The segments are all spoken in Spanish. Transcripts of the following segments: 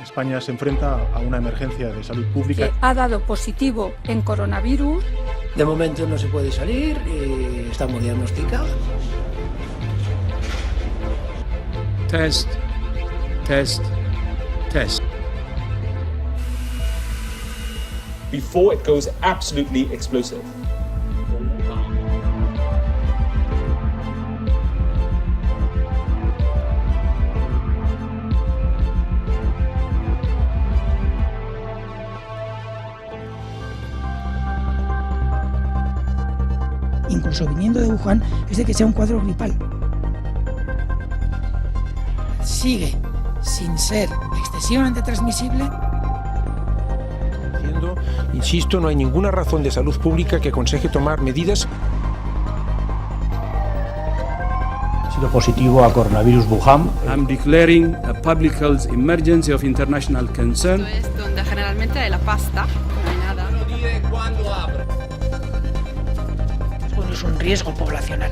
España se enfrenta a una emergencia de salud pública. Que ha dado positivo en coronavirus. De momento no se puede salir y estamos diagnosticados. Test, test, test. Before it goes absolutely explosive. Incluso viniendo de Wuhan, es de que sea un cuadro gripal. Sigue sin ser excesivamente transmisible. Insisto, no hay ninguna razón de salud pública que aconseje tomar medidas. Ha sido positivo a coronavirus Wuhan. I'm declaring a public health emergency of international concern. Es donde generalmente hay la pasta, no hay nada. Bueno, es un riesgo poblacional.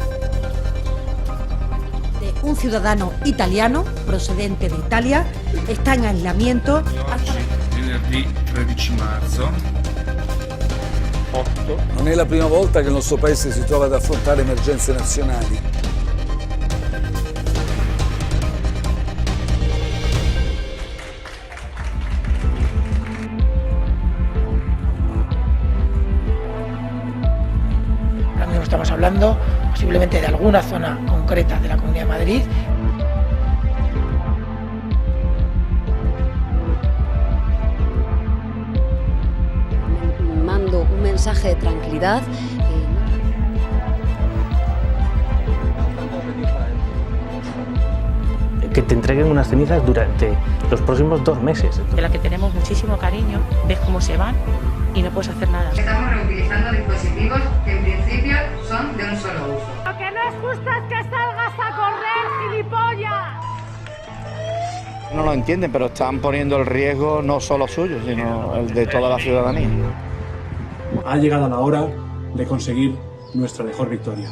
Un ciudadano italiano procedente de Italia está en aislamiento hasta Venerdì 13 marzo. Non è la prima volta che il nostro paese si trova ad affrontare emergenze nazionali. Ahora mismo estamos hablando posiblemente de alguna zona concreta de la Comunidad de Madrid. Mando un mensaje de tranquilidad. Que te entreguen unas cenizas durante los próximos 2 meses. De la que tenemos muchísimo cariño, ves cómo se van y no puedes hacer nada. Estamos reutilizando dispositivos que en principio son de un solo uso. Lo que no es justo es que salgas a correr, gilipollas. No lo entienden, pero están poniendo el riesgo no solo suyo, sino el de toda la ciudadanía. Ha llegado la hora de conseguir nuestra mejor victoria.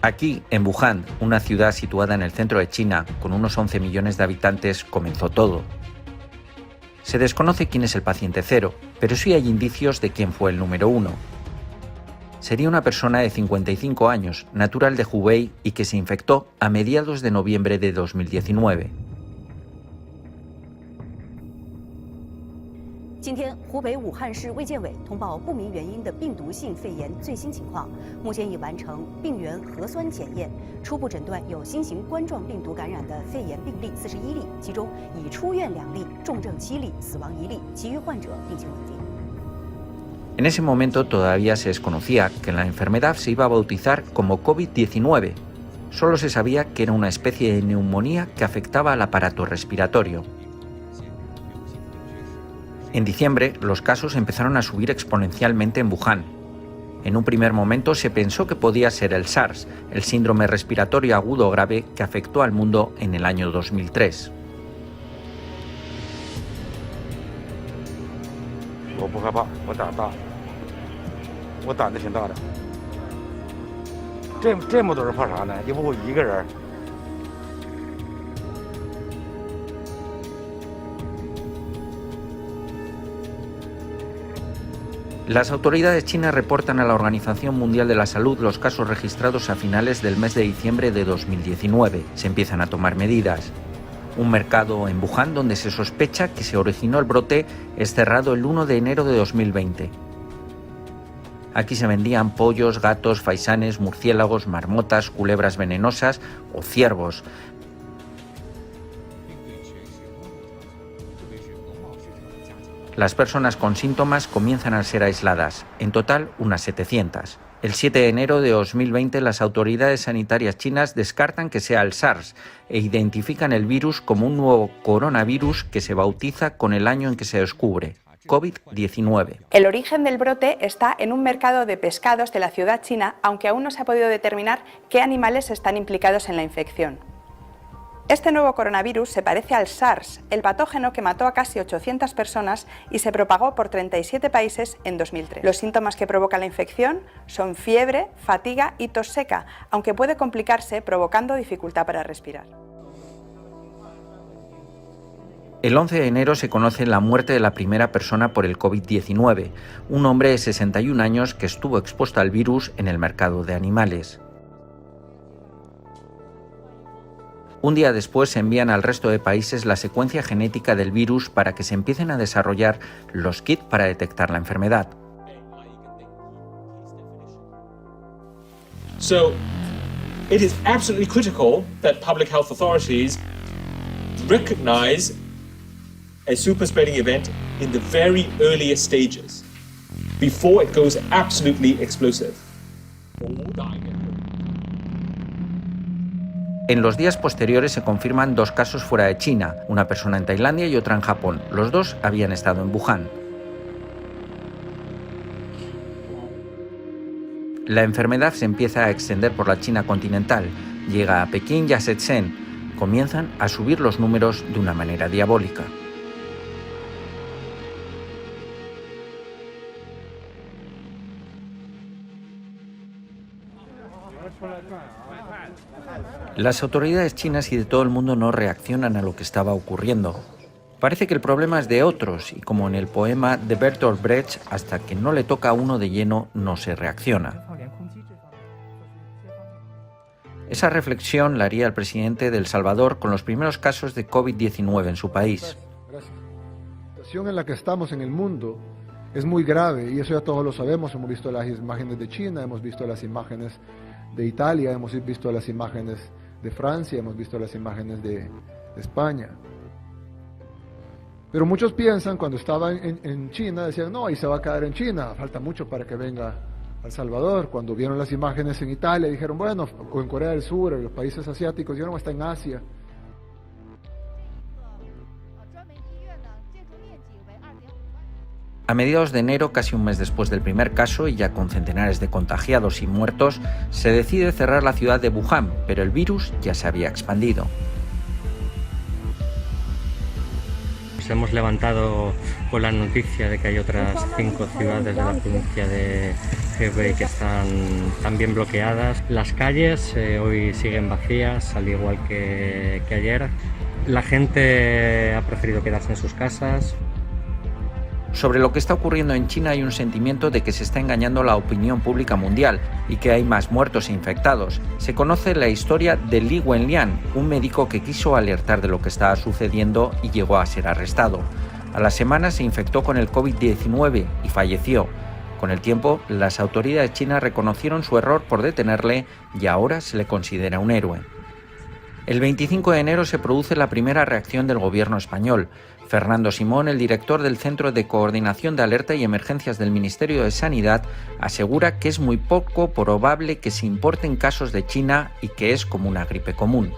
Aquí, en Wuhan, una ciudad situada en el centro de China, con unos 11 millones de habitantes, comenzó todo. Se desconoce quién es el paciente cero, pero sí hay indicios de quién fue el número 1. Sería una persona de 55 años, natural de Hubei y que se infectó a mediados de noviembre de 2019. 今天，湖北武汉市卫健委通报不明原因的病毒性肺炎最新情况，目前已完成病原核酸检验，初步诊断有新型冠状病毒感染的肺炎病例41例，其中已出院2例，重症7例，死亡1例，其余患者病情稳定。 En ese momento todavía se desconocía que la enfermedad se iba a bautizar como COVID-19. Solo se sabía que era una especie de neumonía que afectaba al aparato respiratorio. En diciembre, los casos empezaron a subir exponencialmente en Wuhan. En un primer momento se pensó que podía ser el SARS, el síndrome respiratorio agudo grave que afectó al mundo en el año 2003. Las autoridades chinas reportan a la Organización Mundial de la Salud los casos registrados a finales del mes de diciembre de 2019. Se empiezan a tomar medidas. Un mercado en Wuhan donde se sospecha que se originó el brote es cerrado el 1 de enero de 2020. Aquí se vendían pollos, gatos, faisanes, murciélagos, marmotas, culebras venenosas o ciervos. Las personas con síntomas comienzan a ser aisladas, en total unas 700. El 7 de enero de 2020 las autoridades sanitarias chinas descartan que sea el SARS e identifican el virus como un nuevo coronavirus que se bautiza con el año en que se descubre, COVID-19. El origen del brote está en un mercado de pescados de la ciudad china, aunque aún no se ha podido determinar qué animales están implicados en la infección. Este nuevo coronavirus se parece al SARS, el patógeno que mató a casi 800 personas y se propagó por 37 países en 2003. Los síntomas que provoca la infección son fiebre, fatiga y tos seca, aunque puede complicarse provocando dificultad para respirar. El 11 de enero se conoce la muerte de la primera persona por el COVID-19, un hombre de 61 años que estuvo expuesto al virus en el mercado de animales. Un día después se envían al resto de países la secuencia genética del virus para que se empiecen a desarrollar los kits para detectar la enfermedad. So, it is absolutely critical that public health authorities recognize a super spreading event in the very earliest stages, before it goes absolutely explosive. En los días posteriores se confirman 2 casos fuera de China, una persona en Tailandia y otra en Japón. Los 2 habían estado en Wuhan. La enfermedad se empieza a extender por la China continental, llega a Pekín y a Shenzhen. Comienzan a subir los números de una manera diabólica. Las autoridades chinas y de todo el mundo no reaccionan a lo que estaba ocurriendo. Parece que el problema es de otros y como en el poema de Bertolt Brecht, hasta que no le toca a uno de lleno no se reacciona. Esa reflexión la haría el presidente de El Salvador con los primeros casos de COVID-19 en su país. La situación en la que estamos en el mundo es muy grave y eso ya todos lo sabemos. Hemos visto las imágenes de China, hemos visto las imágenes de Italia, hemos visto las imágenes de Francia, hemos visto las imágenes de España. Pero muchos piensan, cuando estaban en China, decían, no, ahí se va a quedar en China, falta mucho para que venga a El Salvador. Cuando vieron las imágenes en Italia, dijeron, bueno, o en Corea del Sur, en los países asiáticos, dijeron, está en Asia. A mediados de enero, casi un mes después del primer caso y ya con centenares de contagiados y muertos, se decide cerrar la ciudad de Wuhan, pero el virus ya se había expandido. Nos hemos levantado con la noticia de que hay otras 5 ciudades de la provincia de Hebei que están también bloqueadas. Las calles hoy siguen vacías, al igual que ayer. La gente ha preferido quedarse en sus casas. Sobre lo que está ocurriendo en China hay un sentimiento de que se está engañando la opinión pública mundial y que hay más muertos e infectados. Se conoce la historia de Li Wenlian, un médico que quiso alertar de lo que estaba sucediendo y llegó a ser arrestado. A la semana se infectó con el COVID-19 y falleció. Con el tiempo, las autoridades chinas reconocieron su error por detenerle y ahora se le considera un héroe. El 25 de enero se produce la primera reacción del gobierno español. Fernando Simón, el director del Centro de Coordinación de Alerta y Emergencias del Ministerio de Sanidad, asegura que es muy poco probable que se importen casos de China y que es como una gripe común.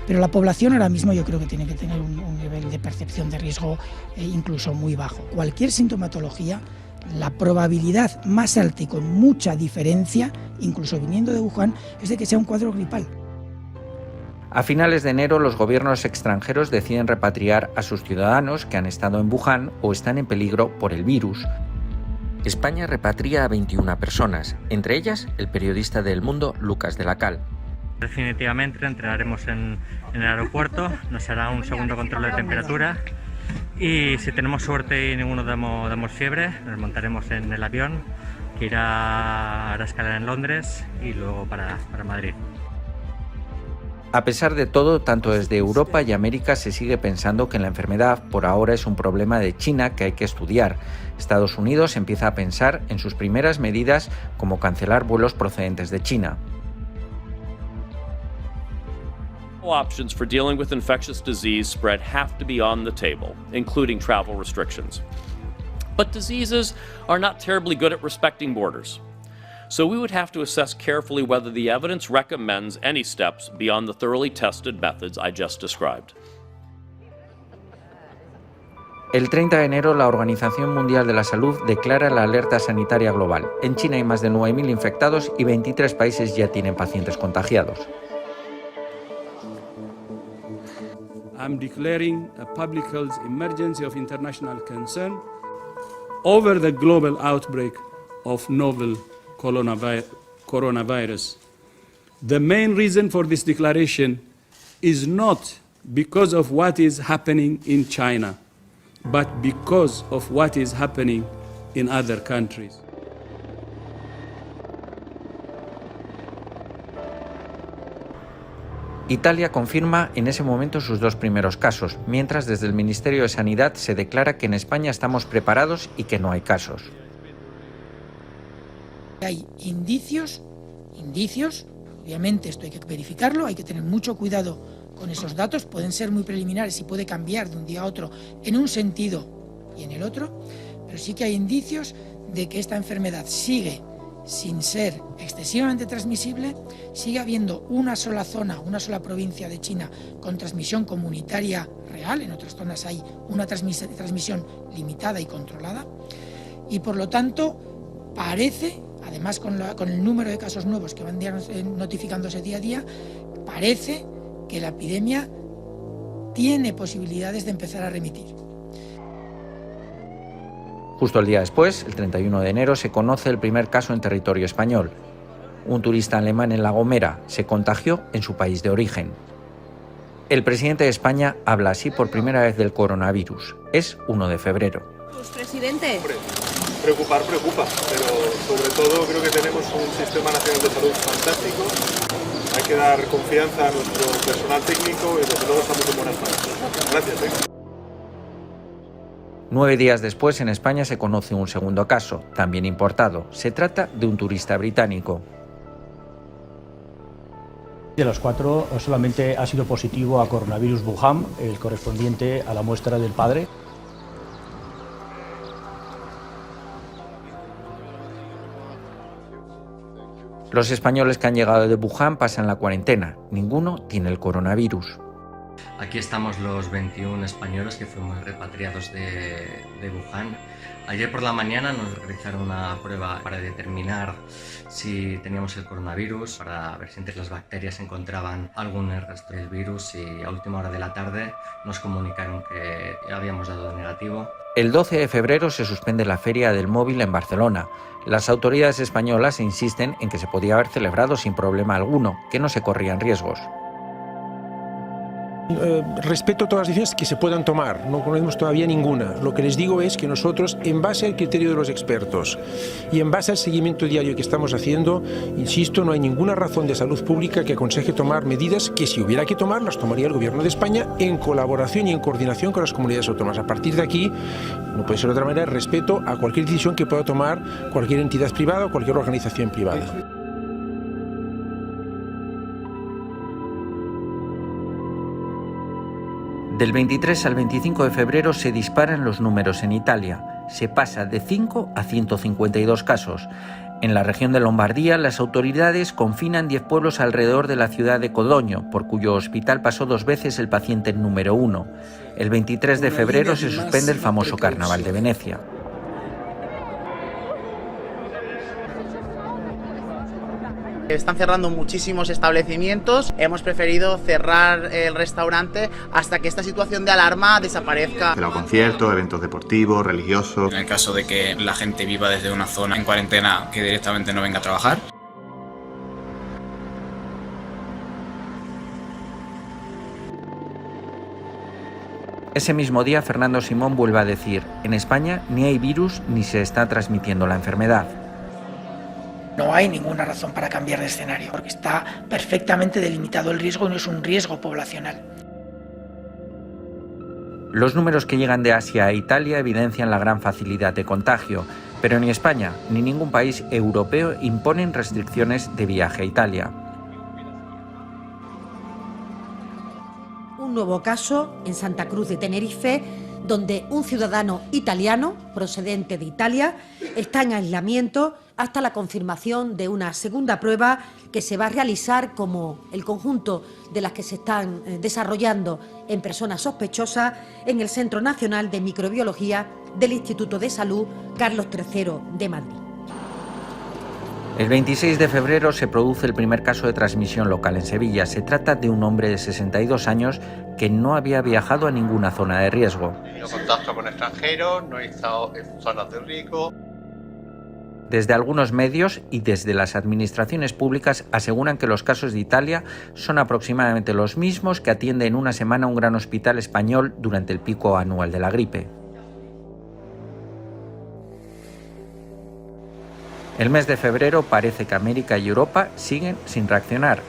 Pero la población ahora mismo yo creo que tiene que tener un nivel de percepción de riesgo incluso muy bajo. Cualquier sintomatología, la probabilidad más alta y con mucha diferencia, incluso viniendo de Wuhan, es de que sea un cuadro gripal. A finales de enero, los gobiernos extranjeros deciden repatriar a sus ciudadanos que han estado en Wuhan o están en peligro por el virus. España repatria a 21 personas, entre ellas el periodista de El Mundo, Lucas de la Cal. Definitivamente entraremos en el aeropuerto, nos hará un segundo control de temperatura y si tenemos suerte y ninguno damos fiebre, nos montaremos en el avión que irá a escalar en Londres y luego para Madrid. A pesar de todo, tanto desde Europa y América se sigue pensando que la enfermedad por ahora es un problema de China que hay que estudiar. Estados Unidos empieza a pensar en sus primeras medidas como cancelar vuelos procedentes de China. Options for dealing with infectious disease spread have to be on the table, including travel restrictions. But diseases are not terribly good at respecting borders. So we would have to assess carefully whether the evidence recommends any steps beyond the thoroughly tested methods I just described. El 30 de enero, la Organización Mundial de la Salud declara la alerta sanitaria global. En China hay más de 9.000 infectados y 23 países ya tienen pacientes contagiados. I'm declaring a public health emergency of international concern over the global outbreak of novel coronavirus. The main reason for this declaration is not because of what is happening in China, but because of what is happening in other countries. Italia confirma en ese momento sus 2 primeros casos, mientras desde el Ministerio de Sanidad se declara que en España estamos preparados y que no hay casos. Hay indicios, obviamente esto hay que verificarlo, hay que tener mucho cuidado con esos datos, pueden ser muy preliminares y puede cambiar de un día a otro en un sentido y en el otro, pero sí que hay indicios de que esta enfermedad sigue sin ser excesivamente transmisible, sigue habiendo una sola zona, una sola provincia de China con transmisión comunitaria real, en otras zonas hay una transmisión limitada y controlada, y por lo tanto parece, además con el número de casos nuevos que van notificándose día a día, parece que la epidemia tiene posibilidades de empezar a remitir. Justo el día después, el 31 de enero, se conoce el primer caso en territorio español. Un turista alemán en La Gomera se contagió en su país de origen. El presidente de España habla así por primera vez del coronavirus. Es 1 de febrero. Presidente. Preocupar preocupa, pero sobre todo creo que tenemos un sistema nacional de salud fantástico. Hay que dar confianza a nuestro personal técnico y desde luego estamos en buenas manos. Gracias. 9 días después, en España se conoce un segundo caso, también importado. Se trata de un turista británico. De los 4, solamente ha sido positivo a coronavirus Wuhan, el correspondiente a la muestra del padre. Los españoles que han llegado de Wuhan pasan la cuarentena. Ninguno tiene el coronavirus. Aquí estamos los 21 españoles que fuimos repatriados de Wuhan. Ayer por la mañana nos realizaron una prueba para determinar si teníamos el coronavirus, para ver si entre las bacterias encontraban algún rastro del virus, y a última hora de la tarde nos comunicaron que habíamos dado negativo. El 12 de febrero se suspende la Feria del Móvil en Barcelona. Las autoridades españolas insisten en que se podía haber celebrado sin problema alguno, que no se corrían riesgos. Respeto todas las decisiones que se puedan tomar, no conocemos todavía ninguna. Lo que les digo es que nosotros, en base al criterio de los expertos y en base al seguimiento diario que estamos haciendo, insisto, no hay ninguna razón de salud pública que aconseje tomar medidas que, si hubiera que tomar, las tomaría el Gobierno de España en colaboración y en coordinación con las comunidades autónomas. A partir de aquí, no puede ser de otra manera, respeto a cualquier decisión que pueda tomar cualquier entidad privada o cualquier organización privada. Del 23 al 25 de febrero se disparan los números en Italia. Se pasa de 5 a 152 casos. En la región de Lombardía, las autoridades confinan 10 pueblos alrededor de la ciudad de Codogno, por cuyo hospital pasó 2 veces el paciente número 1. El 23 de febrero se suspende el famoso Carnaval de Venecia. Están cerrando muchísimos establecimientos. Hemos preferido cerrar el restaurante hasta que esta situación de alarma desaparezca. Pero conciertos, eventos deportivos, religiosos. En el caso de que la gente viva desde una zona en cuarentena, que directamente no venga a trabajar. Ese mismo día, Fernando Simón vuelve a decir: en España ni hay virus ni se está transmitiendo la enfermedad. No hay ninguna razón para cambiar de escenario, porque está perfectamente delimitado el riesgo y no es un riesgo poblacional. Los números que llegan de Asia a Italia evidencian la gran facilidad de contagio, pero ni España ni ningún país europeo imponen restricciones de viaje a Italia. Un nuevo caso en Santa Cruz de Tenerife, donde un ciudadano italiano procedente de Italia está en aislamiento hasta la confirmación de una segunda prueba que se va a realizar, como el conjunto de las que se están desarrollando en personas sospechosas, en el Centro Nacional de Microbiología del Instituto de Salud Carlos III de Madrid. El 26 de febrero se produce el primer caso de transmisión local en Sevilla. Se trata de un hombre de 62 años que no había viajado a ninguna zona de riesgo. He tenido contacto con extranjeros, no he estado en zonas de riesgo. Desde algunos medios y desde las administraciones públicas aseguran que los casos de Italia son aproximadamente los mismos que atiende en una semana un gran hospital español durante el pico anual de la gripe. El mes de febrero parece que América y Europa siguen sin reaccionar.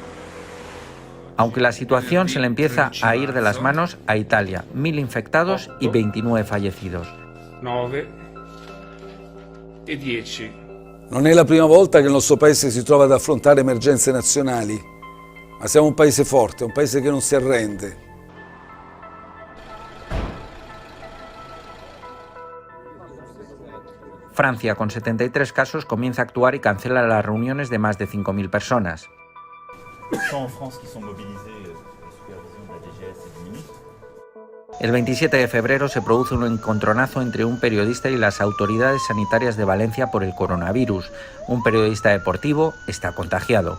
Aunque la situación se le empieza a ir de las manos a Italia, 1000 infectados y 29 fallecidos. 9 e 10. Non è la prima volta che il nostro paese si trova ad affrontare emergenze nazionali, ma siamo un paese forte, un paese che non si arrende. Francia, con 73 casos, comienza a actuar y cancela las reuniones de más de 5.000 personas. El 27 de febrero se produce un encontronazo entre un periodista y las autoridades sanitarias de Valencia por el coronavirus. Un periodista deportivo está contagiado.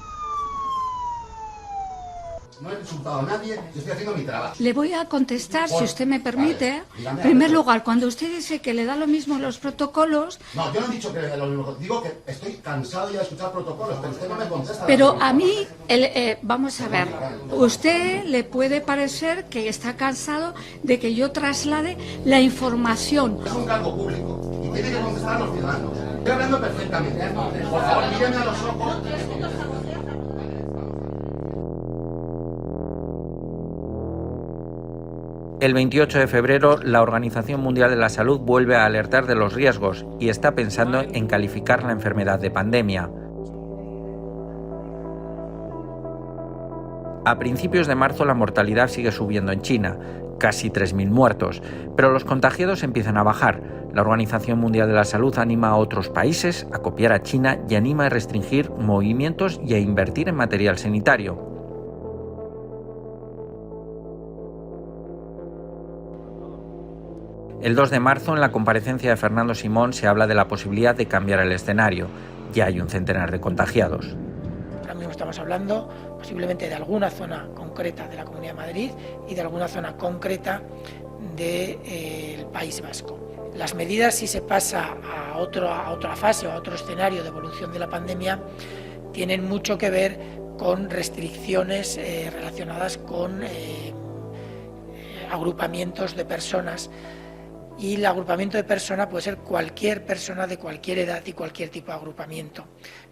No he insultado a nadie, yo estoy haciendo mi trabajo. Le voy a contestar, si usted me permite. En primer lugar, cuando usted dice que le da lo mismo los protocolos... No, yo no he dicho que le da lo mismo. Digo que estoy cansado ya de escuchar protocolos, pero usted no me contesta. Pero a mí, vamos a ver, usted le puede parecer que está cansado de que yo traslade la información. Es un cargo público y tiene que contestar a los ciudadanos. Estoy hablando perfectamente. Por favor, míreme a los ojos. El 28 de febrero, la Organización Mundial de la Salud vuelve a alertar de los riesgos y está pensando en calificar la enfermedad de pandemia. A principios de marzo la mortalidad sigue subiendo en China, casi 3.000 muertos, pero los contagiados empiezan a bajar. La Organización Mundial de la Salud anima a otros países a copiar a China y anima a restringir movimientos y a invertir en material sanitario. El 2 de marzo, en la comparecencia de Fernando Simón, se habla de la posibilidad de cambiar el escenario. Ya hay un centenar de contagiados. Ahora mismo estamos hablando posiblemente de alguna zona concreta de la Comunidad de Madrid y de alguna zona concreta del País Vasco. Las medidas, si se pasa a otra fase o a otro escenario de evolución de la pandemia, tienen mucho que ver con restricciones relacionadas con agrupamientos de personas. Y el agrupamiento de persona puede ser cualquier persona de cualquier edad y cualquier tipo de agrupamiento.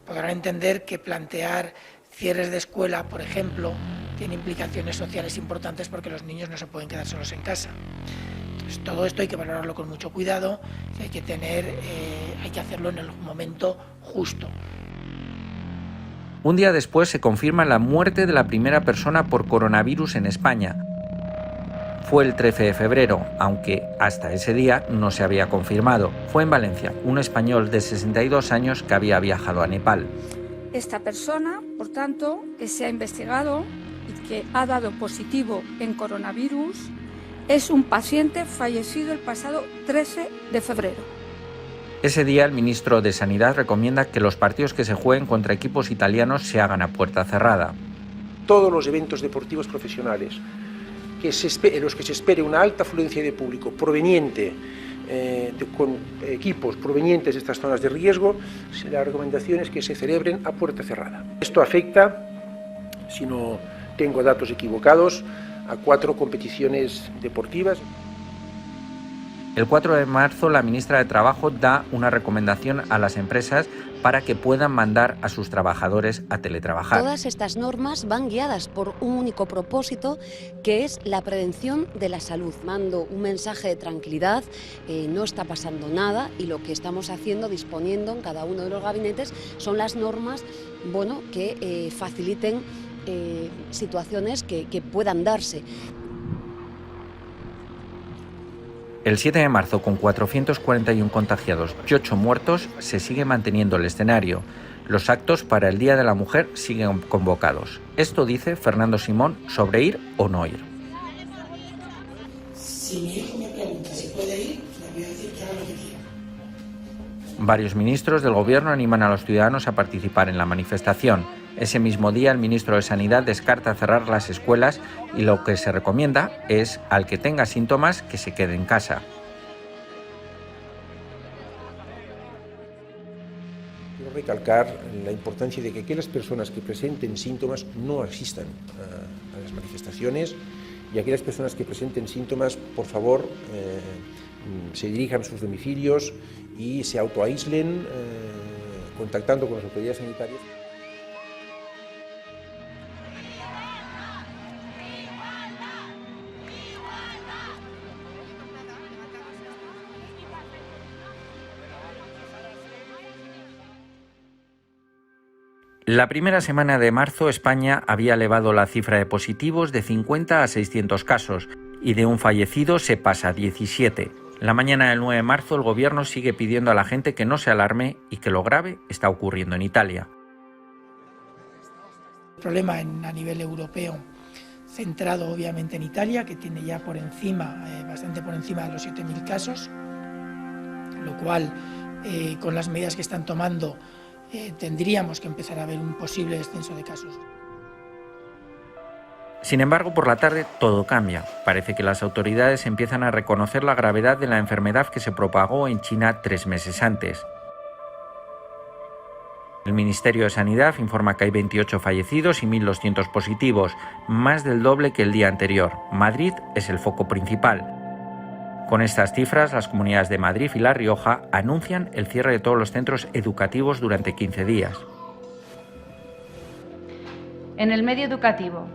Podrán entender que plantear cierres de escuela, por ejemplo, tiene implicaciones sociales importantes porque los niños no se pueden quedar solos en casa. Entonces, todo esto hay que valorarlo con mucho cuidado, hay que hacerlo en el momento justo. Un día después se confirma la muerte de la primera persona por coronavirus en España. Fue el 13 de febrero, aunque hasta ese día no se había confirmado. Fue en Valencia, un español de 62 años que había viajado a Nepal. Esta persona, por tanto, que se ha investigado y que ha dado positivo en coronavirus, es un paciente fallecido el pasado 13 de febrero. Ese día el ministro de Sanidad recomienda que los partidos que se jueguen contra equipos italianos se hagan a puerta cerrada. Todos los eventos deportivos profesionales en los que se espere una alta afluencia de público proveniente con equipos provenientes de estas zonas de riesgo, la recomendación es que se celebren a puerta cerrada. Esto afecta, si no tengo datos equivocados, a 4 competiciones deportivas. El 4 de marzo la ministra de Trabajo da una recomendación a las empresas para que puedan mandar a sus trabajadores a teletrabajar. Todas estas normas van guiadas por un único propósito, que es la prevención de la salud. Mando un mensaje de tranquilidad, no está pasando nada y lo que estamos haciendo, disponiendo en cada uno de los gabinetes, son las normas que faciliten situaciones que puedan darse. El 7 de marzo, con 441 contagiados y 8 muertos, se sigue manteniendo el escenario. Los actos para el Día de la Mujer siguen convocados. Esto dice Fernando Simón sobre ir o no ir. Si mi hijo me pregunta si puede ir, le voy a decir que haga lo que quiera. Varios ministros del gobierno animan a los ciudadanos a participar en la manifestación. Ese mismo día, el ministro de Sanidad descarta cerrar las escuelas y lo que se recomienda es, al que tenga síntomas, que se quede en casa. Quiero recalcar la importancia de que aquellas personas que presenten síntomas no asistan a las manifestaciones y aquellas personas que presenten síntomas, por favor, se dirijan a sus domicilios y se autoaíslen contactando con las autoridades sanitarias. La primera semana de marzo, España había elevado la cifra de positivos de 50 a 600 casos y de un fallecido se pasa a 17. La mañana del 9 de marzo, el gobierno sigue pidiendo a la gente que no se alarme y que lo grave está ocurriendo en Italia. El problema a nivel europeo, centrado obviamente en Italia, que tiene ya por encima, bastante por encima de los 7.000 casos, lo cual, con las medidas que están tomando, tendríamos que empezar a ver un posible descenso de casos. Sin embargo, por la tarde todo cambia. Parece que las autoridades empiezan a reconocer la gravedad de la enfermedad que se propagó en China 3 meses antes. El Ministerio de Sanidad informa que hay 28 fallecidos y 1.200 positivos, más del doble que el día anterior. Madrid es el foco principal. Con estas cifras, las comunidades de Madrid y La Rioja anuncian el cierre de todos los centros educativos durante 15 días. En el medio educativo,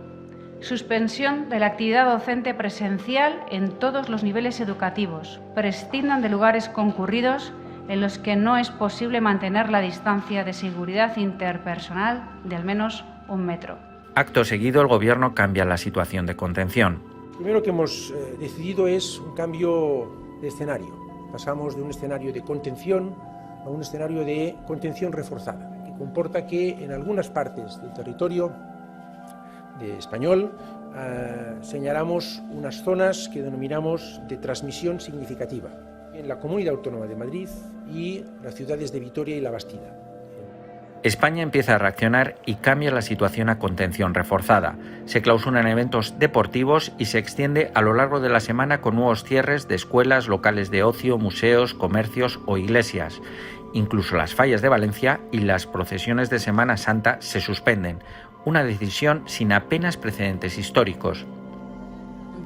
suspensión de la actividad docente presencial en todos los niveles educativos. Prescindan de lugares concurridos en los que no es posible mantener la distancia de seguridad interpersonal de al menos 1 metro. Acto seguido, el Gobierno cambia la situación de contención. Lo primero que hemos decidido es un cambio de escenario. Pasamos de un escenario de contención a un escenario de contención reforzada, que comporta que en algunas partes del territorio español señalamos unas zonas que denominamos de transmisión significativa, en la Comunidad Autónoma de Madrid y las ciudades de Vitoria y La Bastida. España empieza a reaccionar y cambia la situación a contención reforzada. Se clausuran eventos deportivos y se extiende a lo largo de la semana con nuevos cierres de escuelas, locales de ocio, museos, comercios o iglesias. Incluso las fallas de Valencia y las procesiones de Semana Santa se suspenden. Una decisión sin apenas precedentes históricos.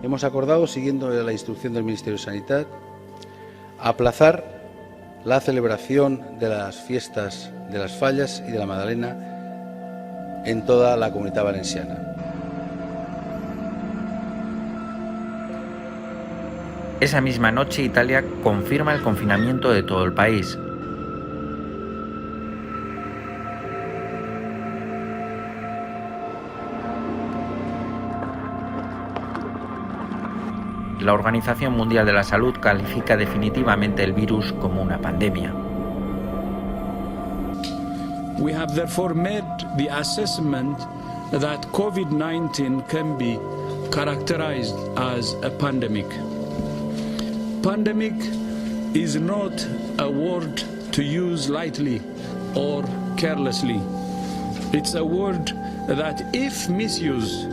Hemos acordado, siguiendo la instrucción del Ministerio de Sanidad, aplazar la celebración de las fiestas de las Fallas y de la Magdalena en toda la Comunidad Valenciana. Esa misma noche, Italia confirma el confinamiento de todo el país. La Organización Mundial de la Salud califica definitivamente el virus como una pandemia. We have therefore made the assessment that COVID-19 can be characterized as a pandemic. Pandemic is not a word to use lightly or carelessly. It's a word that, if misused,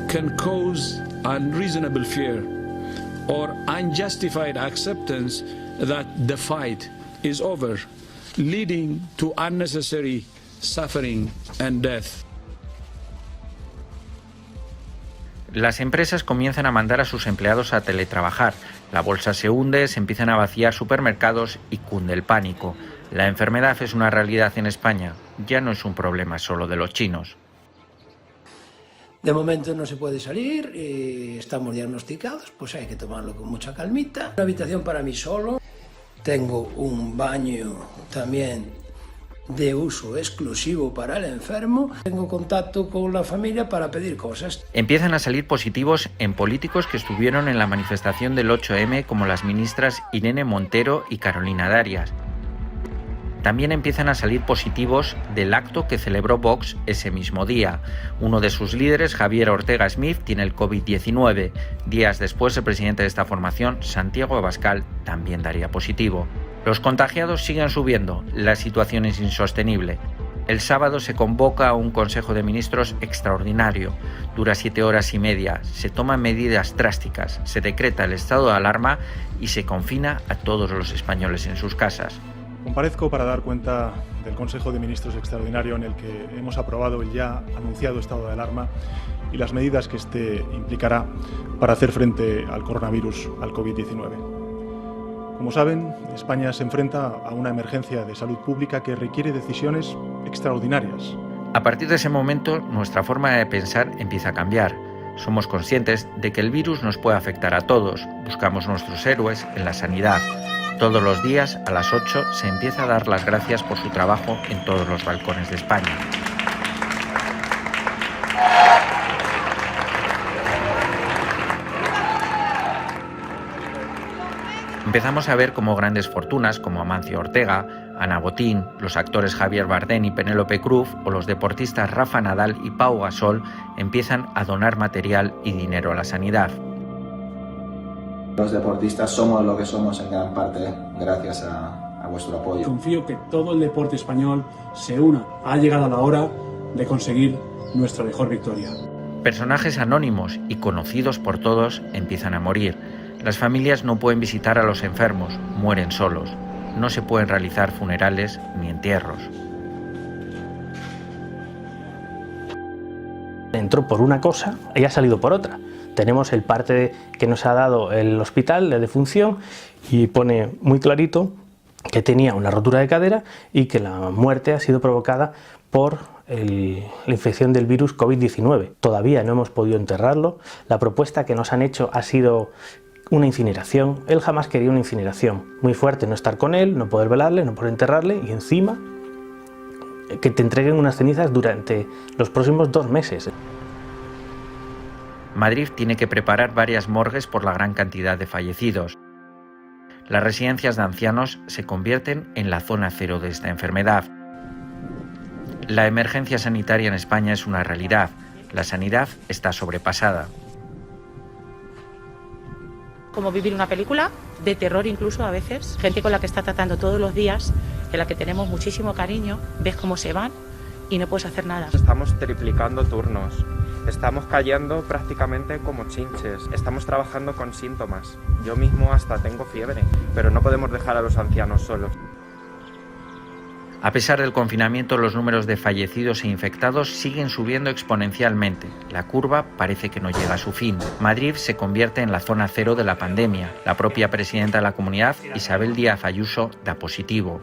can cause unreasonable fear or unjustified acceptance that the fight is over, leading to unnecessary suffering and death. Las empresas comienzan a mandar a sus empleados a teletrabajar. La bolsa se hunde, se empiezan a vaciar supermercados y cunde el pánico. La enfermedad es una realidad en España. Ya no es un problema solo de los chinos. De momento no se puede salir, estamos diagnosticados, pues hay que tomarlo con mucha calmita. Una habitación para mí solo, tengo un baño también de uso exclusivo para el enfermo, tengo contacto con la familia para pedir cosas. Empiezan a salir positivos en políticos que estuvieron en la manifestación del 8M, como las ministras Irene Montero y Carolina Darias. También empiezan a salir positivos del acto que celebró Vox ese mismo día. Uno de sus líderes, Javier Ortega Smith, tiene el COVID-19. Días después, el presidente de esta formación, Santiago Abascal, también daría positivo. Los contagiados siguen subiendo, la situación es insostenible. El sábado se convoca un Consejo de Ministros extraordinario, dura 7 horas y media, se toman medidas drásticas, se decreta el estado de alarma y se confina a todos los españoles en sus casas. Comparezco para dar cuenta del Consejo de Ministros extraordinario en el que hemos aprobado el ya anunciado estado de alarma y las medidas que este implicará para hacer frente al coronavirus, al COVID-19. Como saben, España se enfrenta a una emergencia de salud pública que requiere decisiones extraordinarias. A partir de ese momento, nuestra forma de pensar empieza a cambiar. Somos conscientes de que el virus nos puede afectar a todos. Buscamos nuestros héroes en la sanidad. Todos los días, a las 8, se empieza a dar las gracias por su trabajo en todos los balcones de España. Empezamos a ver cómo grandes fortunas como Amancio Ortega, Ana Botín, los actores Javier Bardem y Penélope Cruz o los deportistas Rafa Nadal y Pau Gasol empiezan a donar material y dinero a la sanidad. Los deportistas somos lo que somos en gran parte gracias a vuestro apoyo. Confío que todo el deporte español se una. Ha llegado la hora de conseguir nuestra mejor victoria. Personajes anónimos y conocidos por todos empiezan a morir. Las familias no pueden visitar a los enfermos, mueren solos. No se pueden realizar funerales ni entierros. Entró por una cosa y ha salido por otra. Tenemos el parte que nos ha dado el hospital de defunción y pone muy clarito que tenía una rotura de cadera y que la muerte ha sido provocada por la infección del virus COVID-19. Todavía no hemos podido enterrarlo. La propuesta que nos han hecho ha sido una incineración. Él jamás quería una incineración. Muy fuerte no estar con él, no poder velarle, no poder enterrarle y encima que te entreguen unas cenizas durante los próximos 2 meses. Madrid tiene que preparar varias morgues por la gran cantidad de fallecidos. Las residencias de ancianos se convierten en la zona cero de esta enfermedad. La emergencia sanitaria en España es una realidad. La sanidad está sobrepasada. Como vivir una película, de terror incluso a veces, gente con la que está tratando todos los días, en la que tenemos muchísimo cariño, ves cómo se van y no puedes hacer nada. Estamos triplicando turnos, estamos cayendo prácticamente como chinches, estamos trabajando con síntomas. Yo mismo hasta tengo fiebre, pero no podemos dejar a los ancianos solos. A pesar del confinamiento, los números de fallecidos e infectados siguen subiendo exponencialmente. La curva parece que no llega a su fin. Madrid se convierte en la zona cero de la pandemia. La propia presidenta de la comunidad, Isabel Díaz Ayuso, da positivo.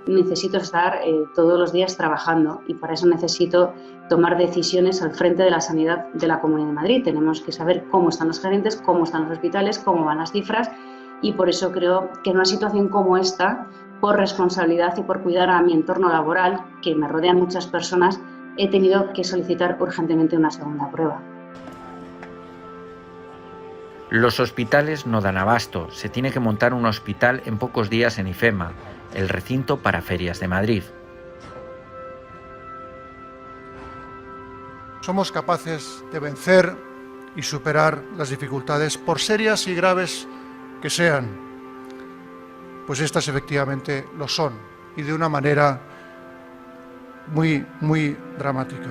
Necesito estar todos los días trabajando y para eso necesito tomar decisiones al frente de la sanidad de la Comunidad de Madrid. Tenemos que saber cómo están los gerentes, cómo están los hospitales, cómo van las cifras y por eso creo que en una situación como esta, por responsabilidad y por cuidar a mi entorno laboral, que me rodean muchas personas, he tenido que solicitar urgentemente una segunda prueba. Los hospitales no dan abasto. Se tiene que montar un hospital en pocos días en IFEMA, el recinto para ferias de Madrid. Somos capaces de vencer y superar las dificultades, por serias y graves que sean. Pues estas efectivamente lo son, y de una manera muy, muy dramática.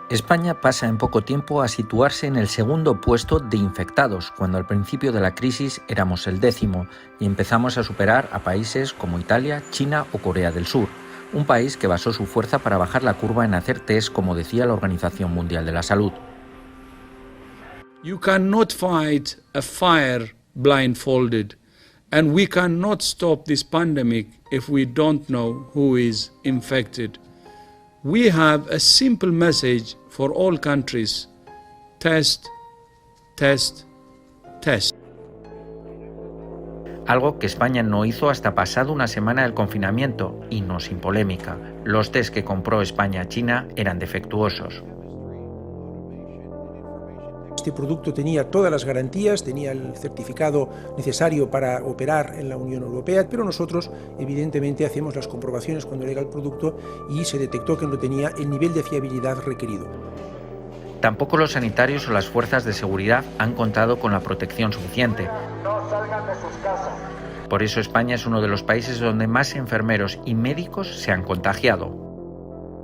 España pasa en poco tiempo a situarse en el segundo puesto de infectados, cuando al principio de la crisis éramos el 10º y empezamos a superar a países como Italia, China o Corea del Sur, un país que basó su fuerza para bajar la curva en hacer test, como decía la Organización Mundial de la Salud. You cannot fight a fire blindfolded, and we cannot stop this pandemic if we don't know who is infected. We have a simple message for all countries: test, test, test. Algo que España no hizo hasta pasado una semana del confinamiento, y no sin polémica. Los test que compró España a China eran defectuosos. Este producto tenía todas las garantías, tenía el certificado necesario para operar en la Unión Europea, pero nosotros evidentemente hacemos las comprobaciones cuando llega el producto y se detectó que no tenía el nivel de fiabilidad requerido. Tampoco los sanitarios o las fuerzas de seguridad han contado con la protección suficiente. No salgan de sus casas. Por eso España es uno de los países donde más enfermeros y médicos se han contagiado.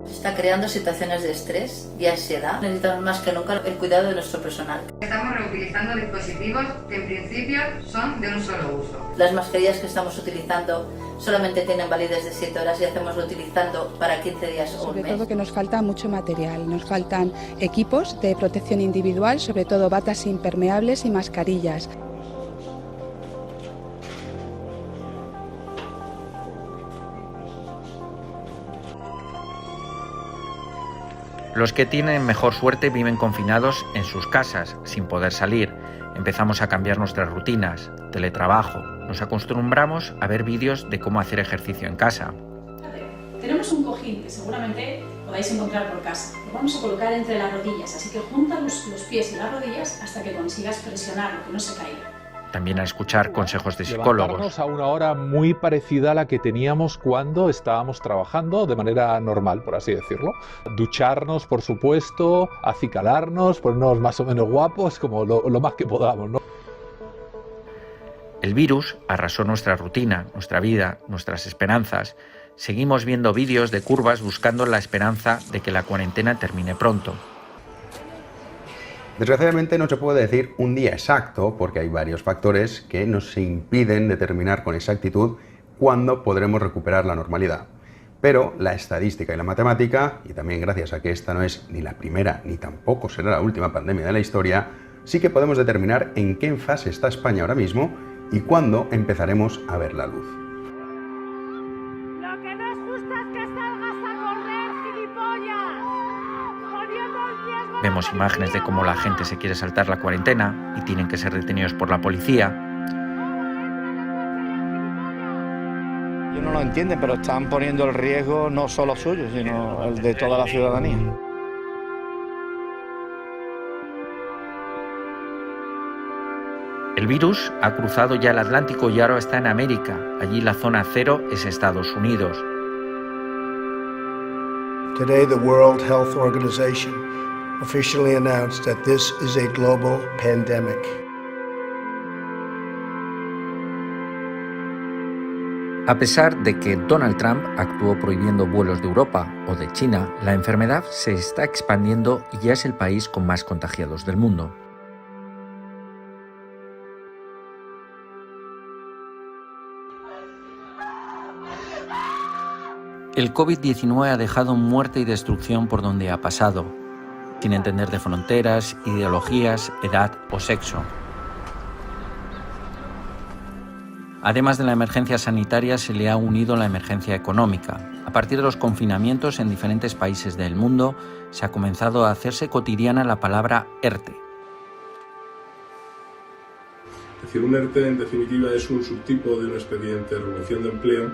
Se está creando situaciones de estrés y ansiedad. Necesitamos más que nunca el cuidado de nuestro personal. Estamos reutilizando dispositivos que en principio son de un solo uso. Las mascarillas que estamos utilizando solamente tienen validez de 7 horas y hacemos utilizando para 15 días o un mes. Sobre todo que nos falta mucho material, nos faltan equipos de protección individual, sobre todo batas impermeables y mascarillas. Los que tienen mejor suerte viven confinados en sus casas, sin poder salir. Empezamos a cambiar nuestras rutinas, teletrabajo. Nos acostumbramos a ver vídeos de cómo hacer ejercicio en casa. Tenemos un cojín que seguramente podáis encontrar por casa. Lo vamos a colocar entre las rodillas, así que junta los pies y las rodillas hasta que consigas presionarlo, que no se caiga. También a escuchar consejos de psicólogos. Levantarnos a una hora muy parecida a la que teníamos cuando estábamos trabajando de manera normal, por así decirlo. Ducharnos, por supuesto, acicalarnos, ponernos más o menos guapos, como lo más que podamos, ¿no? El virus arrasó nuestra rutina, nuestra vida, nuestras esperanzas. Seguimos viendo vídeos de curvas buscando la esperanza de que la cuarentena termine pronto. Desgraciadamente no se puede decir un día exacto porque hay varios factores que nos impiden determinar con exactitud cuándo podremos recuperar la normalidad. Pero la estadística y la matemática, y también gracias a que esta no es ni la primera ni tampoco será la última pandemia de la historia, sí que podemos determinar en qué fase está España ahora mismo y cuándo empezaremos a ver la luz. Lo que no es justo es que salgas a correr, gilipollas, poniendo en riesgo... Vemos imágenes de cómo la gente se quiere saltar la cuarentena y tienen que ser detenidos por la policía. Ellos no lo entienden, pero están poniendo el riesgo no solo suyo, sino el de toda la ciudadanía. El virus ha cruzado ya el Atlántico y ahora está en América. Allí la zona cero es Estados Unidos. Today, the World Health Organization officially announced that this is a global pandemic. A pesar de que Donald Trump actuó prohibiendo vuelos de Europa o de China, la enfermedad se está expandiendo y ya es el país con más contagiados del mundo. El COVID-19 ha dejado muerte y destrucción por donde ha pasado, sin entender de fronteras, ideologías, edad o sexo. Además de la emergencia sanitaria, se le ha unido la emergencia económica. A partir de los confinamientos en diferentes países del mundo, se ha comenzado a hacerse cotidiana la palabra ERTE. Es decir, un ERTE en definitiva es un subtipo de un expediente de regulación de empleo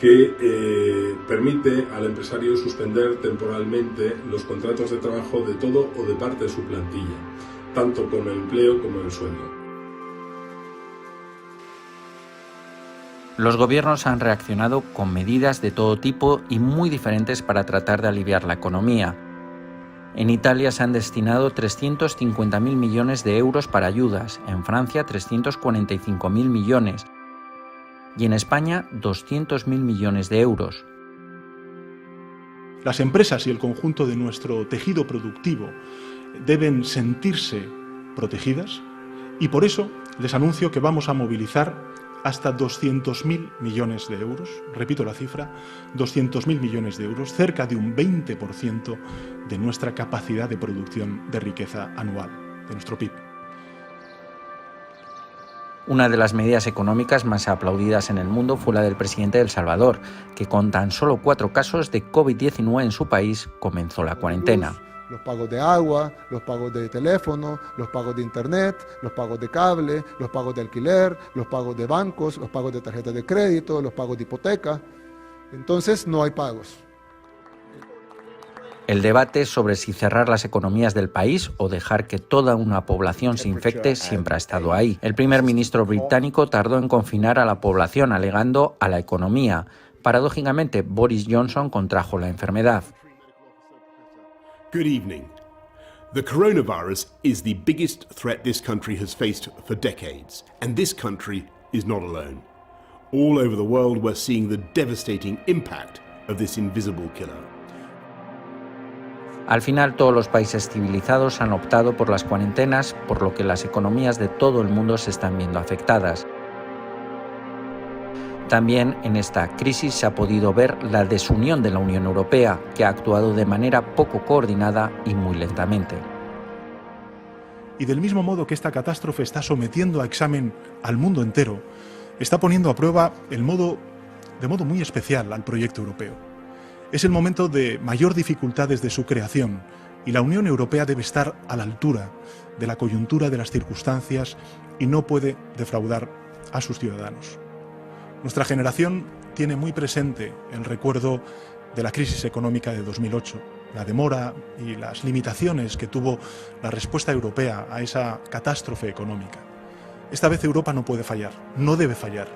que permite al empresario suspender temporalmente los contratos de trabajo de todo o de parte de su plantilla, tanto con el empleo como el sueldo. Los gobiernos han reaccionado con medidas de todo tipo y muy diferentes para tratar de aliviar la economía. En Italia se han destinado 350.000 millones de euros para ayudas, en Francia 345.000 millones y en España 200.000 millones de euros. Las empresas y el conjunto de nuestro tejido productivo deben sentirse protegidas y por eso les anuncio que vamos a movilizar hasta 200.000 millones de euros, repito la cifra, 200.000 millones de euros, cerca de un 20% de nuestra capacidad de producción de riqueza anual, de nuestro PIB. Una de las medidas económicas más aplaudidas en el mundo fue la del presidente de El Salvador, que con tan solo 4 casos de COVID-19 en su país comenzó la cuarentena. Los pagos de agua, los pagos de teléfono, los pagos de internet, los pagos de cable, los pagos de alquiler, los pagos de bancos, los pagos de tarjetas de crédito, los pagos de hipoteca. Entonces no hay pagos. El debate sobre si cerrar las economías del país o dejar que toda una población se infecte siempre ha estado ahí. El primer ministro británico tardó en confinar a la población alegando a la economía. Paradójicamente, Boris Johnson contrajo la enfermedad. Good evening. The coronavirus is the biggest threat this country has faced for decades, and this country is not alone. All over the world we're seeing the devastating impact of this invisible killer. Al final, todos los países civilizados han optado por las cuarentenas, por lo que las economías de todo el mundo se están viendo afectadas. También en esta crisis se ha podido ver la desunión de la Unión Europea, que ha actuado de manera poco coordinada y muy lentamente. Y del mismo modo que esta catástrofe está sometiendo a examen al mundo entero, está poniendo a prueba de modo muy especial al proyecto europeo. Es el momento de mayor dificultades de su creación y la Unión Europea debe estar a la altura de la coyuntura de las circunstancias y no puede defraudar a sus ciudadanos. Nuestra generación tiene muy presente el recuerdo de la crisis económica de 2008, la demora y las limitaciones que tuvo la respuesta europea a esa catástrofe económica. Esta vez Europa no puede fallar, no debe fallar.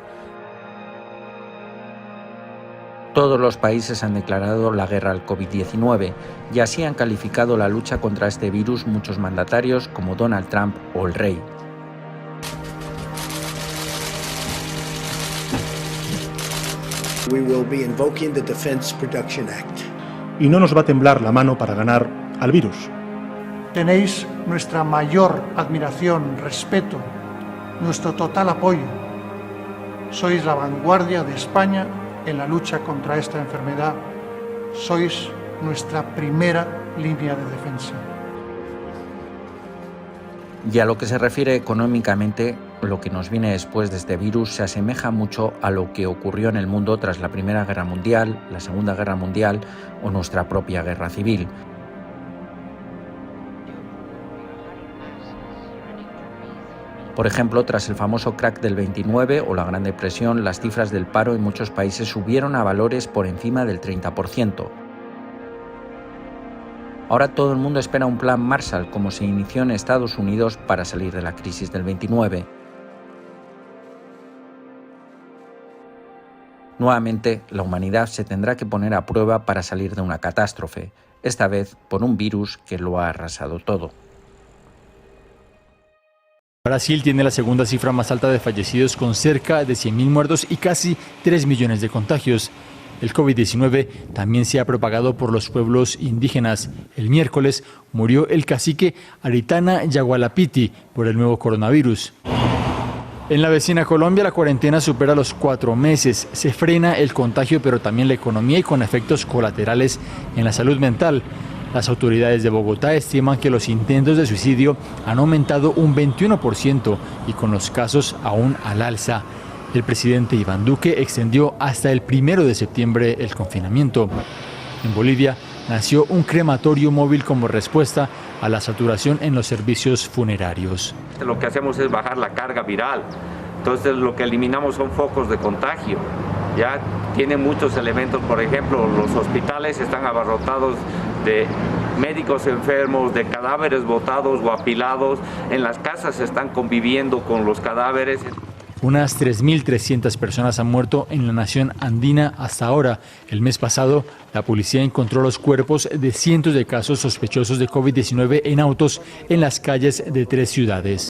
Todos los países han declarado la guerra al COVID-19 y así han calificado la lucha contra este virus muchos mandatarios como Donald Trump o el Rey. We will be invoking the Defense Production Act. Y no nos va a temblar la mano para ganar al virus. Tenéis nuestra mayor admiración, respeto, nuestro total apoyo. Sois la vanguardia de España en la lucha contra esta enfermedad. Sois nuestra primera línea de defensa. Y a lo que se refiere económicamente, lo que nos viene después de este virus se asemeja mucho a lo que ocurrió en el mundo tras la Primera Guerra Mundial, la Segunda Guerra Mundial o nuestra propia guerra civil. Por ejemplo, tras el famoso crack del 29 o la Gran Depresión, las cifras del paro en muchos países subieron a valores por encima del 30%. Ahora todo el mundo espera un plan Marshall, como se inició en Estados Unidos para salir de la crisis del 29. Nuevamente, la humanidad se tendrá que poner a prueba para salir de una catástrofe, esta vez por un virus que lo ha arrasado todo. Brasil tiene la segunda cifra más alta de fallecidos, con cerca de 100.000 muertos y casi 3 millones de contagios. El COVID-19 también se ha propagado por los pueblos indígenas. El miércoles murió el cacique Aritana Yagualapiti por el nuevo coronavirus. En la vecina Colombia, la cuarentena supera los 4 meses. Se frena el contagio, pero también la economía y con efectos colaterales en la salud mental. Las autoridades de Bogotá estiman que los intentos de suicidio han aumentado un 21% y con los casos aún al alza. El presidente Iván Duque extendió hasta el 1 de septiembre el confinamiento. En Bolivia nació un crematorio móvil como respuesta a la saturación en los servicios funerarios. Lo que hacemos es bajar la carga viral, entonces lo que eliminamos son focos de contagio. Ya tiene muchos elementos, por ejemplo, los hospitales están abarrotados de médicos enfermos, de cadáveres botados o apilados, en las casas están conviviendo con los cadáveres. Unas 3.300 personas han muerto en la nación andina hasta ahora. El mes pasado, la policía encontró los cuerpos de cientos de casos sospechosos de COVID-19 en autos en las calles de 3 ciudades.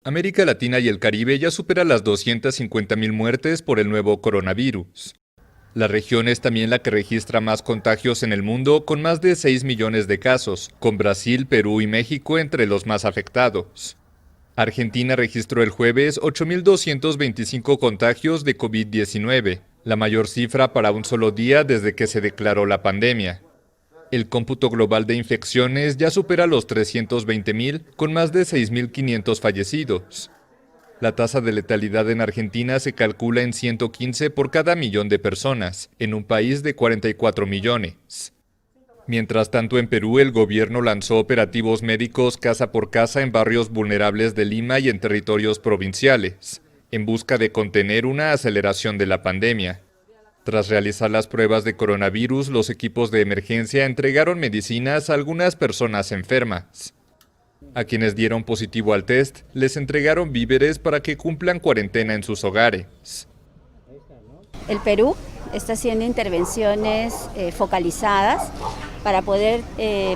América Latina y el Caribe ya supera las 250.000 muertes por el nuevo coronavirus. La región es también la que registra más contagios en el mundo, con más de 6 millones de casos, con Brasil, Perú y México entre los más afectados. Argentina registró el jueves 8.225 contagios de COVID-19, la mayor cifra para un solo día desde que se declaró la pandemia. El cómputo global de infecciones ya supera los 320.000, con más de 6.500 fallecidos. La tasa de letalidad en Argentina se calcula en 115 por cada millón de personas, en un país de 44 millones. Mientras tanto, en Perú, el gobierno lanzó operativos médicos casa por casa en barrios vulnerables de Lima y en territorios provinciales, en busca de contener una aceleración de la pandemia. Tras realizar las pruebas de coronavirus, los equipos de emergencia entregaron medicinas a algunas personas enfermas. A quienes dieron positivo al test, les entregaron víveres para que cumplan cuarentena en sus hogares. El Perú está haciendo intervenciones focalizadas para poder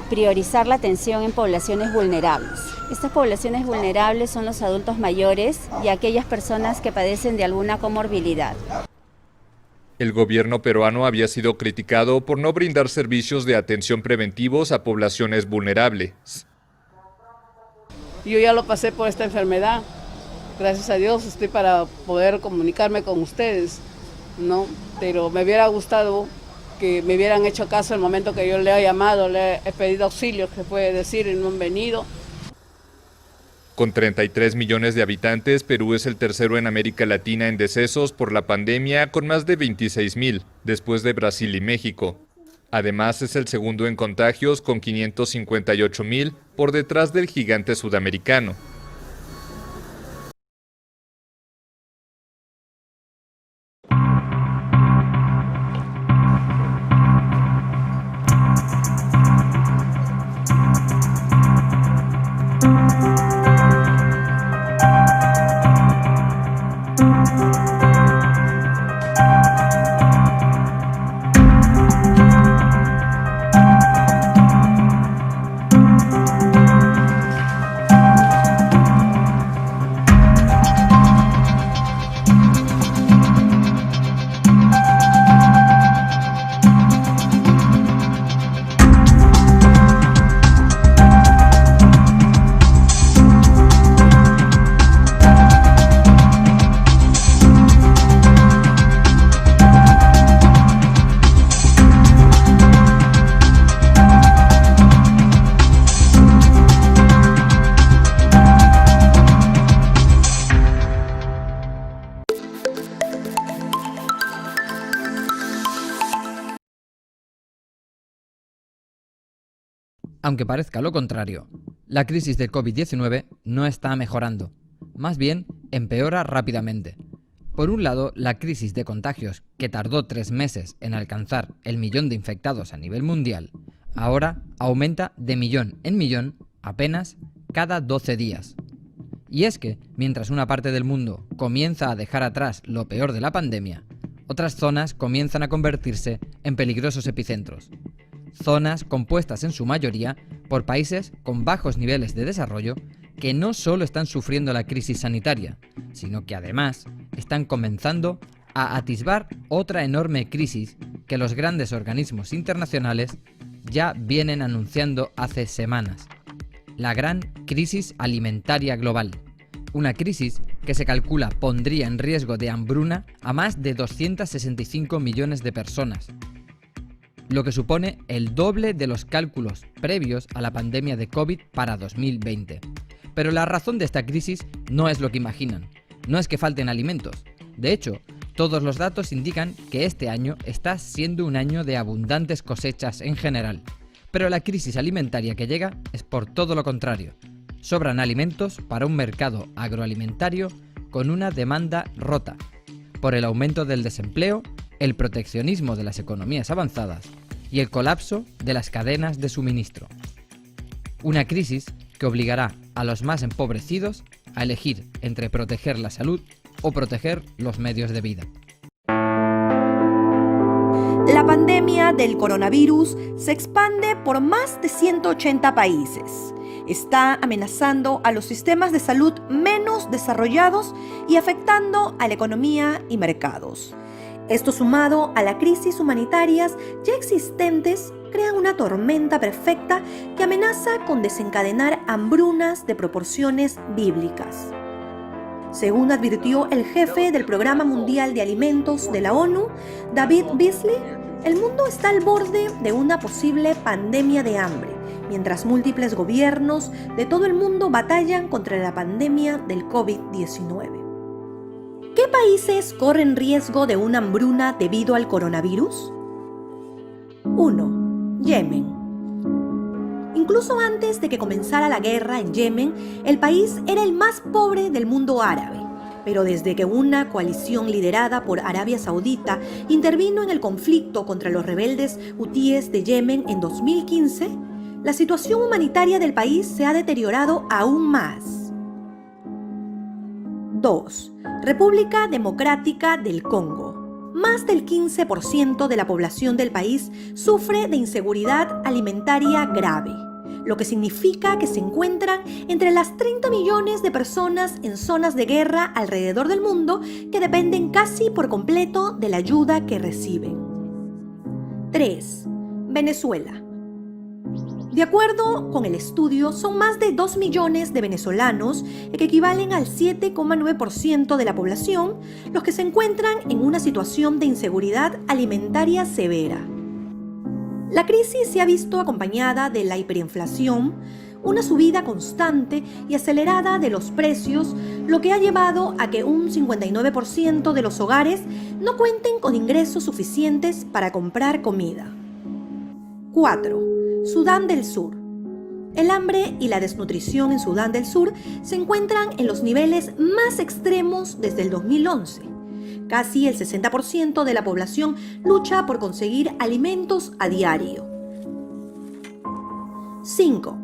priorizar la atención en poblaciones vulnerables. Estas poblaciones vulnerables son los adultos mayores y aquellas personas que padecen de alguna comorbilidad. El gobierno peruano había sido criticado por no brindar servicios de atención preventivos a poblaciones vulnerables. Yo ya lo pasé por esta enfermedad. Gracias a Dios estoy para poder comunicarme con ustedes, ¿no? Pero me hubiera gustado que me hubieran hecho caso el momento que yo le he llamado, le he pedido auxilio, que puede decir, y no han venido. Con 33 millones de habitantes, Perú es el tercero en América Latina en decesos por la pandemia, con más de 26.000, después de Brasil y México. Además, es el segundo en contagios, con 558.000, por detrás del gigante sudamericano. Aunque parezca lo contrario, la crisis del COVID-19 no está mejorando, más bien empeora rápidamente. Por un lado, la crisis de contagios, que tardó 3 meses en alcanzar el millón de infectados a nivel mundial, ahora aumenta de millón en millón apenas cada 12 días. Y es que, mientras una parte del mundo comienza a dejar atrás lo peor de la pandemia, otras zonas comienzan a convertirse en peligrosos epicentros. Zonas compuestas en su mayoría por países con bajos niveles de desarrollo que no solo están sufriendo la crisis sanitaria, sino que además están comenzando a atisbar otra enorme crisis que los grandes organismos internacionales ya vienen anunciando hace semanas: la gran crisis alimentaria global. Una crisis que se calcula pondría en riesgo de hambruna a más de 265 millones de personas, lo que supone el doble de los cálculos previos a la pandemia de COVID para 2020. Pero la razón de esta crisis no es lo que imaginan, no es que falten alimentos. De hecho, todos los datos indican que este año está siendo un año de abundantes cosechas en general. Pero la crisis alimentaria que llega es por todo lo contrario. Sobran alimentos para un mercado agroalimentario con una demanda rota, por el aumento del desempleo, el proteccionismo de las economías avanzadas y el colapso de las cadenas de suministro. Una crisis que obligará a los más empobrecidos a elegir entre proteger la salud o proteger los medios de vida. La pandemia del coronavirus se expande por más de 180 países. Está amenazando a los sistemas de salud menos menos desarrollados y afectando a la economía y mercados. Esto sumado a las crisis humanitarias ya existentes crea una tormenta perfecta que amenaza con desencadenar hambrunas de proporciones bíblicas. Según advirtió el jefe del Programa Mundial de Alimentos de la ONU, David Beasley, el mundo está al borde de una posible pandemia de hambre, mientras múltiples gobiernos de todo el mundo batallan contra la pandemia del COVID-19. ¿Qué países corren riesgo de una hambruna debido al coronavirus? 1. Yemen. Incluso antes de que comenzara la guerra en Yemen, el país era el más pobre del mundo árabe. Pero desde que una coalición liderada por Arabia Saudita intervino en el conflicto contra los rebeldes hutíes de Yemen en 2015, la situación humanitaria del país se ha deteriorado aún más. 2. República Democrática del Congo. Más del 15% de la población del país sufre de inseguridad alimentaria grave, lo que significa que se encuentran entre las 30 millones de personas en zonas de guerra alrededor del mundo que dependen casi por completo de la ayuda que reciben. 3. Venezuela. De acuerdo con el estudio, son más de 2 millones de venezolanos, que equivalen al 7,9% de la población, los que se encuentran en una situación de inseguridad alimentaria severa. La crisis se ha visto acompañada de la hiperinflación, una subida constante y acelerada de los precios, lo que ha llevado a que un 59% de los hogares no cuenten con ingresos suficientes para comprar comida. 4. Sudán del Sur. El hambre y la desnutrición en Sudán del Sur se encuentran en los niveles más extremos desde el 2011. Casi el 60% de la población lucha por conseguir alimentos a diario. 5.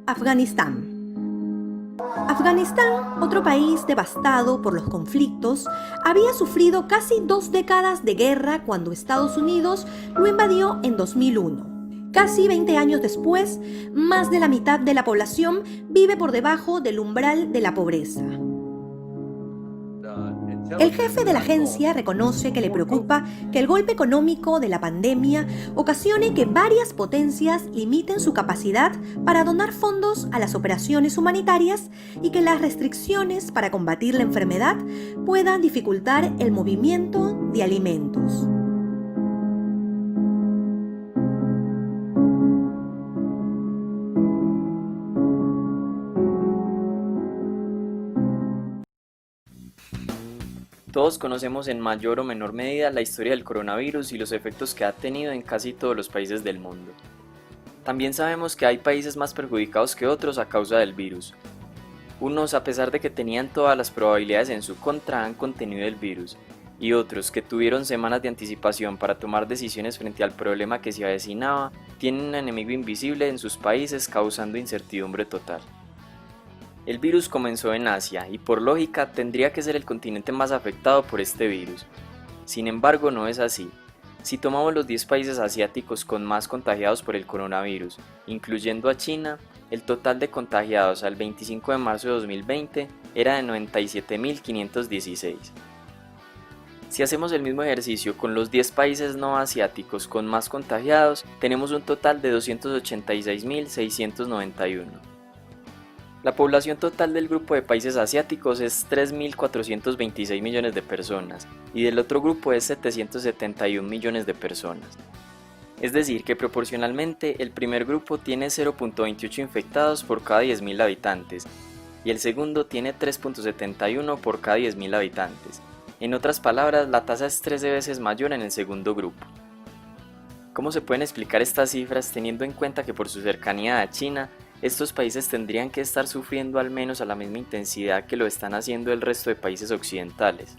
Afganistán. Afganistán, otro país devastado por los conflictos, había sufrido casi 2 décadas de guerra cuando Estados Unidos lo invadió en 2001. Casi 20 años después, más de la mitad de la población vive por debajo del umbral de la pobreza. El jefe de la agencia reconoce que le preocupa que el golpe económico de la pandemia ocasione que varias potencias limiten su capacidad para donar fondos a las operaciones humanitarias y que las restricciones para combatir la enfermedad puedan dificultar el movimiento de alimentos. Todos conocemos en mayor o menor medida la historia del coronavirus y los efectos que ha tenido en casi todos los países del mundo. También sabemos que hay países más perjudicados que otros a causa del virus. Unos, a pesar de que tenían todas las probabilidades en su contra, han contenido el virus, y otros, que tuvieron semanas de anticipación para tomar decisiones frente al problema que se avecinaba, tienen un enemigo invisible en sus países causando incertidumbre total. El virus comenzó en Asia y por lógica tendría que ser el continente más afectado por este virus. Sin embargo, no es así. Si tomamos los 10 países asiáticos con más contagiados por el coronavirus, incluyendo a China, el total de contagiados al 25 de marzo de 2020 era de 97.516. Si hacemos el mismo ejercicio con los 10 países no asiáticos con más contagiados, tenemos un total de 286.691. La población total del grupo de países asiáticos es 3.426 millones de personas y del otro grupo es 771 millones de personas. Es decir, que proporcionalmente el primer grupo tiene 0.28 infectados por cada 10.000 habitantes y el segundo tiene 3.71 por cada 10.000 habitantes. En otras palabras, la tasa es 13 veces mayor en el segundo grupo. ¿Cómo se pueden explicar estas cifras teniendo en cuenta que por su cercanía a China, estos países tendrían que estar sufriendo al menos a la misma intensidad que lo están haciendo el resto de países occidentales?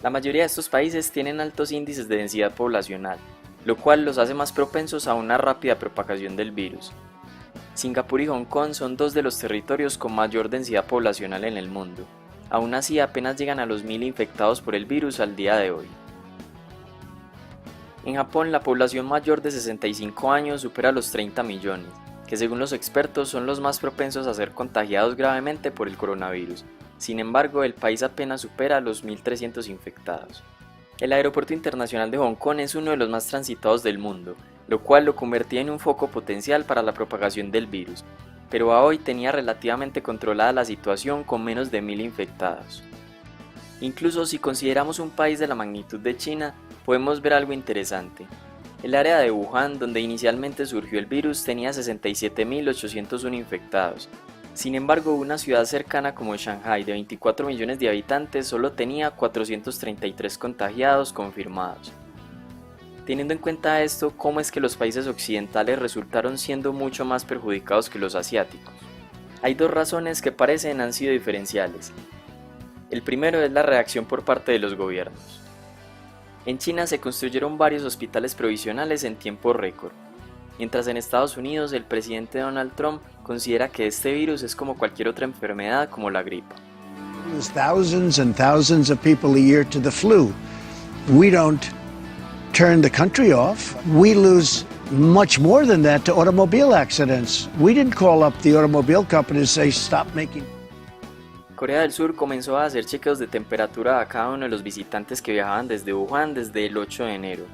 La mayoría de estos países tienen altos índices de densidad poblacional, lo cual los hace más propensos a una rápida propagación del virus. Singapur y Hong Kong son 2 de los territorios con mayor densidad poblacional en el mundo. Aún así, apenas llegan a los 1.000 infectados por el virus al día de hoy. En Japón, la población mayor de 65 años supera los 30 millones, que según los expertos son los más propensos a ser contagiados gravemente por el coronavirus. Sin embargo, el país apenas supera los 1.300 infectados. El aeropuerto internacional de Hong Kong es uno de los más transitados del mundo, lo cual lo convertía en un foco potencial para la propagación del virus, pero a hoy tenía relativamente controlada la situación con menos de 1.000 infectados. Incluso si consideramos un país de la magnitud de China, podemos ver algo interesante. El área de Wuhan, donde inicialmente surgió el virus, tenía 67.801 infectados. Sin embargo, una ciudad cercana como Shanghái, de 24 millones de habitantes, solo tenía 433 contagiados confirmados. Teniendo en cuenta esto, ¿cómo es que los países occidentales resultaron siendo mucho más perjudicados que los asiáticos? Hay dos razones que parecen han sido diferenciales. El primero es la reacción por parte de los gobiernos. En China se construyeron varios hospitales provisionales en tiempo récord, mientras en Estados Unidos el presidente Donald Trump considera que este virus es como cualquier otra enfermedad como la gripa. There's thousands and thousands of people a year to the flu. We don't turn the country off. We lose much more than that to automobile accidents. We didn't call up the automobile company to say stop making. Corea del Sur comenzó a hacer chequeos de temperatura a cada uno de los visitantes que viajaban desde Wuhan desde el 8 de enero.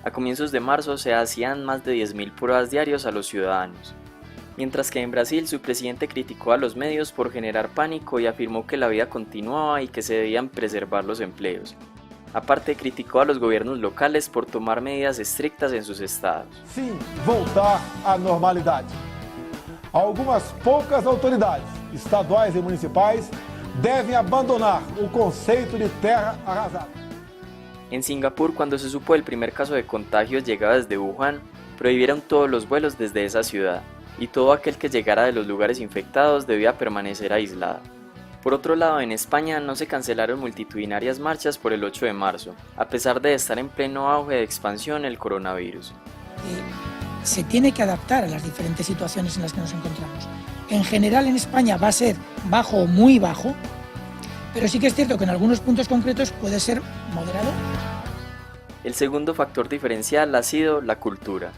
A comienzos de marzo se hacían más de 10.000 pruebas diarias a los ciudadanos. Mientras que en Brasil su presidente criticó a los medios por generar pánico y afirmó que la vida continuaba y que se debían preservar los empleos. Aparte, criticó a los gobiernos locales por tomar medidas estrictas en sus estados. Sim, voltar à normalidade. Algumas poucas autoridades estaduais e municipais devem abandonar o conceito de terra arrasada. En Singapur, cuando se supo del primer caso de contagio llegado desde Wuhan, prohibieron todos los vuelos desde esa ciudad, y todo aquel que llegara de los lugares infectados debía permanecer aislado. Por otro lado, en España no se cancelaron multitudinarias marchas por el 8 de marzo, a pesar de estar en pleno auge de expansión el coronavirus. Se tiene que adaptar a las diferentes situaciones en las que nos encontramos. En general en España va a ser bajo o muy bajo, pero sí que es cierto que en algunos puntos concretos puede ser moderado. El segundo factor diferencial ha sido la cultura.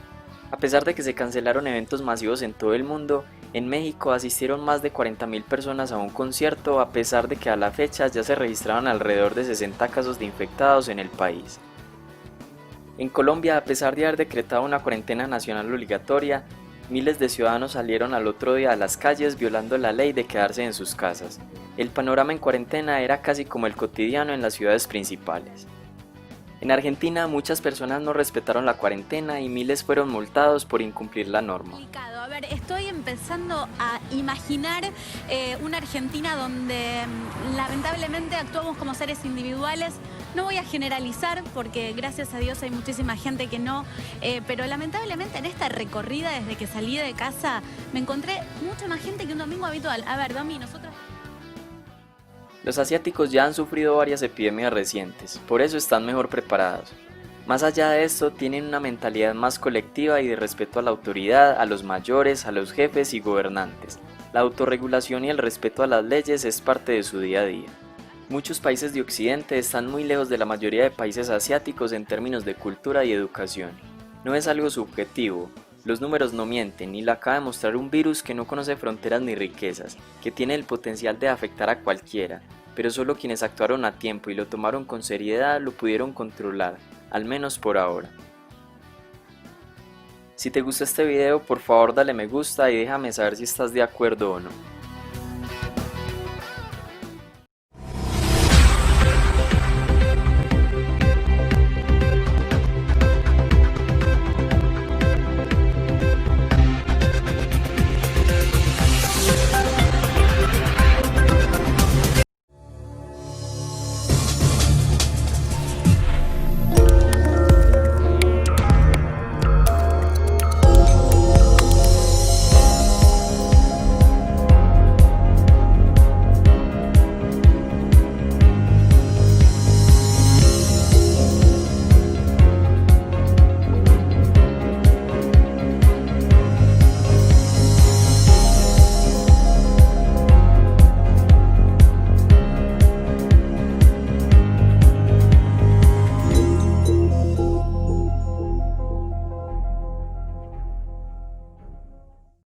A pesar de que se cancelaron eventos masivos en todo el mundo, en México asistieron más de 40.000 personas a un concierto, a pesar de que a la fecha ya se registraron alrededor de 60 casos de infectados en el país. En Colombia, a pesar de haber decretado una cuarentena nacional obligatoria, miles de ciudadanos salieron al otro día a las calles violando la ley de quedarse en sus casas. El panorama en cuarentena era casi como el cotidiano en las ciudades principales. En Argentina, muchas personas no respetaron la cuarentena y miles fueron multados por incumplir la norma. A ver, estoy empezando a imaginar una Argentina donde lamentablemente actuamos como seres individuales. No voy a generalizar porque gracias a Dios hay muchísima gente que no, pero lamentablemente en esta recorrida desde que salí de casa me encontré mucha más gente que un domingo habitual. A ver, Domi, nosotros... Los asiáticos ya han sufrido varias epidemias recientes, por eso están mejor preparados. Más allá de esto, tienen una mentalidad más colectiva y de respeto a la autoridad, a los mayores, a los jefes y gobernantes. La autorregulación y el respeto a las leyes es parte de su día a día. Muchos países de Occidente están muy lejos de la mayoría de países asiáticos en términos de cultura y educación. No es algo subjetivo. Los números no mienten y lo acaba de mostrar un virus que no conoce fronteras ni riquezas, que tiene el potencial de afectar a cualquiera, pero solo quienes actuaron a tiempo y lo tomaron con seriedad lo pudieron controlar, al menos por ahora. Si te gustó este video, por favor dale me gusta y déjame saber si estás de acuerdo o no.